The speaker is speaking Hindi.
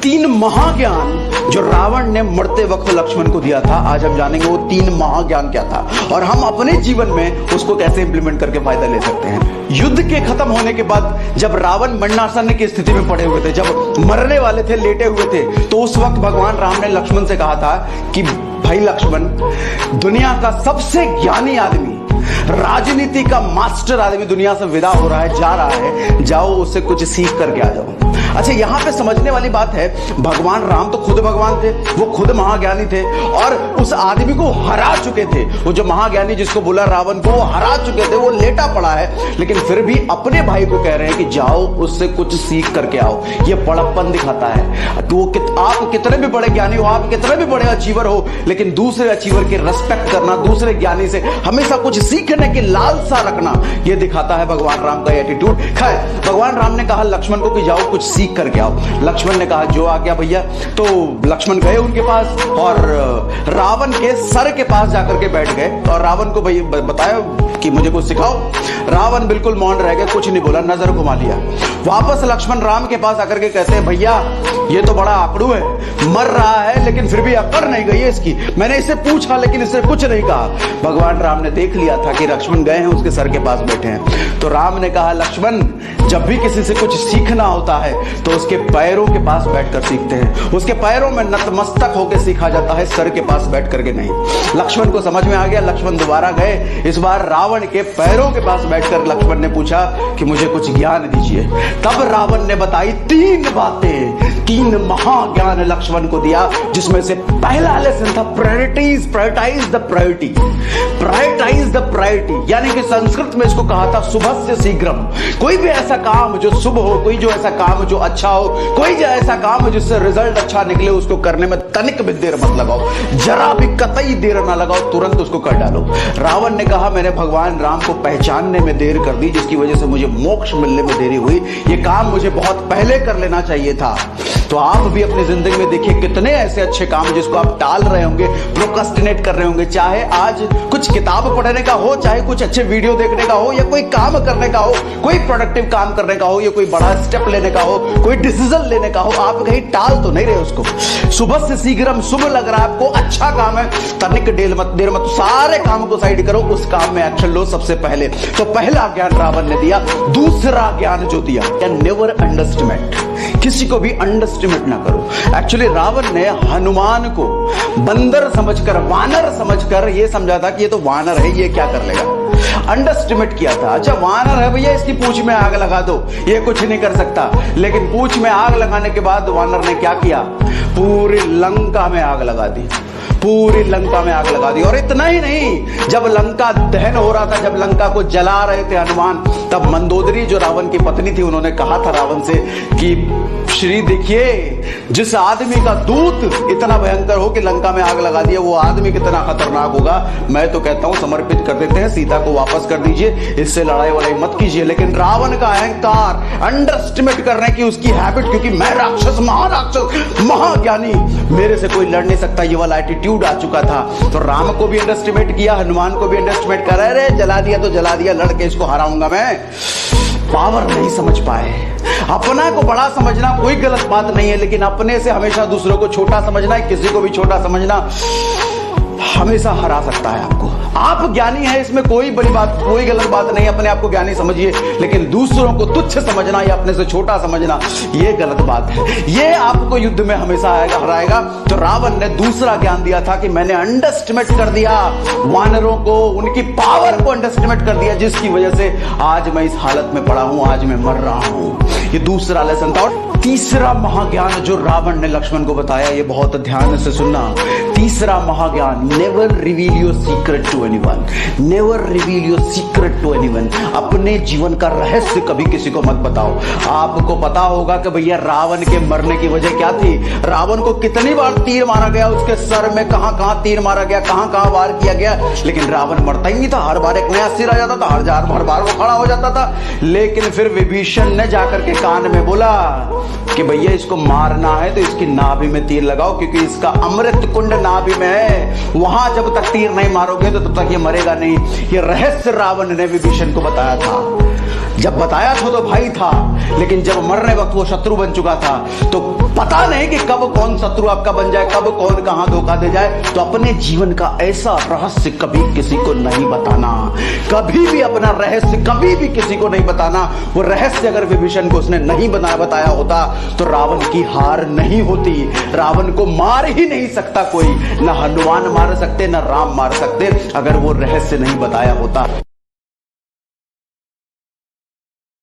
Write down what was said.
तीन महाज्ञान जो रावण ने मरते वक्त लक्ष्मण को दिया था, आज हम जानेंगे वो तीन महाज्ञान क्या था और हम अपने जीवन में उसको कैसे इंप्लीमेंट करके फायदा ले सकते हैं। युद्ध के खत्म होने के बाद जब रावण मरणासन की स्थिति में पड़े हुए थे, जब मरने वाले थे, लेटे हुए थे, तो उस वक्त भगवान राम ने लक्ष्मण से कहा था कि भाई लक्ष्मण, दुनिया का सबसे ज्ञानी आदमी, राजनीति का मास्टर आदमी दुनिया से विदा हो रहा है, जा रहा है, जाओ उससे कुछ सीख करके आ जाओ। अच्छा, यहां पे समझने वाली बात है, भगवान राम तो खुद भगवान थे, वो खुद महाज्ञानी थे और उस आदमी को हरा चुके थे। वो जो महाज्ञानी जिसको बोला रावण को, वो हरा चुके थे, वो लेटा पड़ा है, लेकिन फिर भी अपने भाई को कह रहे हैं कि जाओ उससे कुछ सीख करके आओ। ये बड़प्पन दिखाता है कि आप कितने भी बड़े ज्ञानी हो, आप कितने भी बड़े अचीवर हो, लेकिन दूसरे अचीवर की रिस्पेक्ट करना, दूसरे ज्ञानी से हमेशा कुछ सीखने की लालसा रखना, यह दिखाता है भगवान राम का एटीट्यूड। खैर, भगवान राम ने कहा लक्ष्मण को कि जाओ कुछ सीख करके आओ। लक्ष्मण ने कहा जो आ गया भैया। तो लक्ष्मण गए उनके पास और रावण के सर के पास जाकर के बैठ गए और रावण को भाई बताया कि मुझे कुछ सिखाओ। रावण बिल्कुल मौन रह गया, कुछ नहीं बोला, नजर घुमा लिया। वापस लक्ष्मण राम के पास आकर के कहते हैं भैया ये तो बड़ा आकड़ू है, मर रहा है लेकिन फिर भी अकड़ नहीं गई है इसकी, मैंने इससे पूछा लेकिन इससे कुछ नहीं कहा। भगवान राम ने देख लिया था कि लक्ष्मण गए हैं उसके सर के पास बैठे हैं, तो राम ने कहा लक्ष्मण, जब भी किसी से कुछ सीखना होता है तो उसके पैरों के पास बैठकर सीखते हैं, उसके पैरों में नतमस्तक होकर सीखा जाता है, सर के पास बैठ करके नहीं। लक्ष्मण को समझ में आ गया, लक्ष्मण दोबारा गए, इस बार रावण के पैरों के पास बैठकर लक्ष्मण ने पूछा कि मुझे कुछ ज्ञान दीजिए। तब रावण ने बताई तीन बातें, तीन महाज्ञान लक्ष्मण को दिया, जिसमें से पहला लेसन था priorities, prioritize the priority, prioritize the priority, यानी कि संस्कृत में इसको कहा था शुभस्य शीघ्रम। कोई भी ऐसा काम जो शुभ हो, कोई जो ऐसा काम जो अच्छा हो, कोई जो ऐसा काम जिससे रिजल्ट अच्छा निकले, उसको करने में तनिक भी देर मत लगाओ, जरा भी कतई देर ना लगाओ, तुरंत उसको कर डालो। रावण ने कहा मैंने भगवान राम को पहचानने में देर कर दी, जिसकी वजह से मुझे मोक्ष मिलने में देरी हुई, ये काम मुझे बहुत पहले कर लेना चाहिए था। तो आप भी अपनी जिंदगी में देखिए कितने ऐसे अच्छे काम जिसको आप टाल रहे होंगे, प्रोक्रेस्टिनेट कर रहे होंगे, चाहे आज कुछ किताब पढ़ने का हो, चाहे कुछ अच्छे वीडियो देखने का हो, या कोई काम करने का हो, कोई प्रोडक्टिव काम करने का हो, या कोई बड़ा स्टेप लेने का हो, कोई डिसीजन लेने का हो, आप कहीं टाल तो नहीं रहे उसको। सुबह से शीघ्रम, शुभ लग रहा है आपको, अच्छा काम है, तनिक देर मत, सारे काम को साइड करो, उस काम में एक्शन लो सबसे पहले। तो पहला ज्ञान रावण ने दिया। दूसरा ज्ञान जो दिया, नेवर अंडरस्टिमेट, किसी को भी अंडरस्टिमेट ना करो। एक्चुअली रावण ने हनुमान को बंदर समझकर, वानर समझकर ये समझा था कि ये तो वानर है, ये क्या कर लेगा, अंडरस्टिमेट किया था। अच्छा वानर है भैया, इसकी पूंछ में आग लगा दो, ये कुछ नहीं कर सकता। लेकिन पूंछ में आग लगाने के बाद वानर ने क्या किया, पूरी लंका में आग लगा दी, पूरी लंका में आग लगा दी। और इतना ही नहीं, जब लंका दहन हो रहा था, जब लंका को जला रहे थे हनुमान, तब मंदोदरी जो रावण की पत्नी थी, उन्होंने कहा था रावण से कि श्री देखिए, जिस आदमी का दूत इतना भयंकर हो कि लंका में आग लगा दिया, वो आदमी कितना खतरनाक होगा। मैं तो कहता हूं समर्पित कर देते हैं, सीता को वापस कर दीजिए, इससे लड़ाई वड़ाई मत कीजिए। लेकिन रावण का अहंकार, अंडरस्टिमेट करने की उसकी हैबिट, क्योंकि मैं राक्षस, महाराक्षस, महाज्ञानी, मेरे से कोई लड़ नहीं सकता, ये वाला एटीट्यूड आ चुका था। तो राम को भी अंडरस्टिमेट किया, हनुमान को भी अंडरस्टिमेट कर रहे, जला दिया तो जला दिया, लड़के इसको हराऊंगा मैं। पावर नहीं समझ पाए। अपना को बड़ा समझना कोई गलत बात नहीं है, लेकिन अपने से हमेशा दूसरों को छोटा समझना है, किसी को भी छोटा समझना हमेशा हरा सकता है आपको। आप ज्ञानी हैं, इसमें कोई बड़ी बात, कोई गलत बात नहीं, अपने आप को ज्ञानी समझिए, लेकिन दूसरों को तुच्छ समझना या अपने से छोटा समझना, ये गलत बात है, ये आपको युद्ध में हमेशा आएगा, हराएगा। तो रावण ने दूसरा ज्ञान दिया था कि मैंने अंडरस्टिमेट कर दिया वानरों को, उनकी पावर को अंडरस्टिमेट कर दिया, जिसकी वजह से आज मैं इस हालत में पड़ा हूं, आज मैं मर रहा हूं। ये दूसरा लेसन था। और तीसरा महाज्ञान जो रावण ने लक्ष्मण को बताया, ये बहुत ध्यान से सुनना। तीसरा महाज्ञान, never reveal your secret to anyone, never reveal your secret to anyone. अपने जीवन का रहस्य कभी किसी को मत बताओ। आपको पता होगा कि भैया रावण के मरने की वजह क्या थी, रावण को कितनी बार तीर मारा गया, उसके सर में कहां कहां तीर मारा गया, कहां कहां वार किया गया, लेकिन रावण मरता ही नहीं था। हर बार एक नया सिर आ जाता था, हर बार वो खड़ा हो जाता था। लेकिन फिर विभीषण ने जाकर के कान में बोला कि भैया इसको मारना है तो इसकी नाभि में तीर लगाओ, क्योंकि इसका अमृत कुंड नाभि में है, वहां जब तक तीर नहीं मारोगे तो तब तक ये मरेगा नहीं। ये रहस्य रावण ने विभीषण को बताया था। जब बताया था तो भाई था, लेकिन जब मरने वक्त वो शत्रु बन चुका था तो पता नहीं कि कब कौन शत्रु आपका बन जाए, कब कौन कहां धोखा दे जाए। तो अपने जीवन का ऐसा रहस्य कभी किसी को नहीं बताना, कभी भी अपना रहस्य कभी भी किसी को नहीं बताना। वो रहस्य अगर विभीषण को उसने नहीं बताया होता तो रावण की हार नहीं होती। रावण को मार ही नहीं सकता कोई, ना हनुमान मार सकते, ना राम मार सकते, अगर वो रहस्य नहीं बताया होता।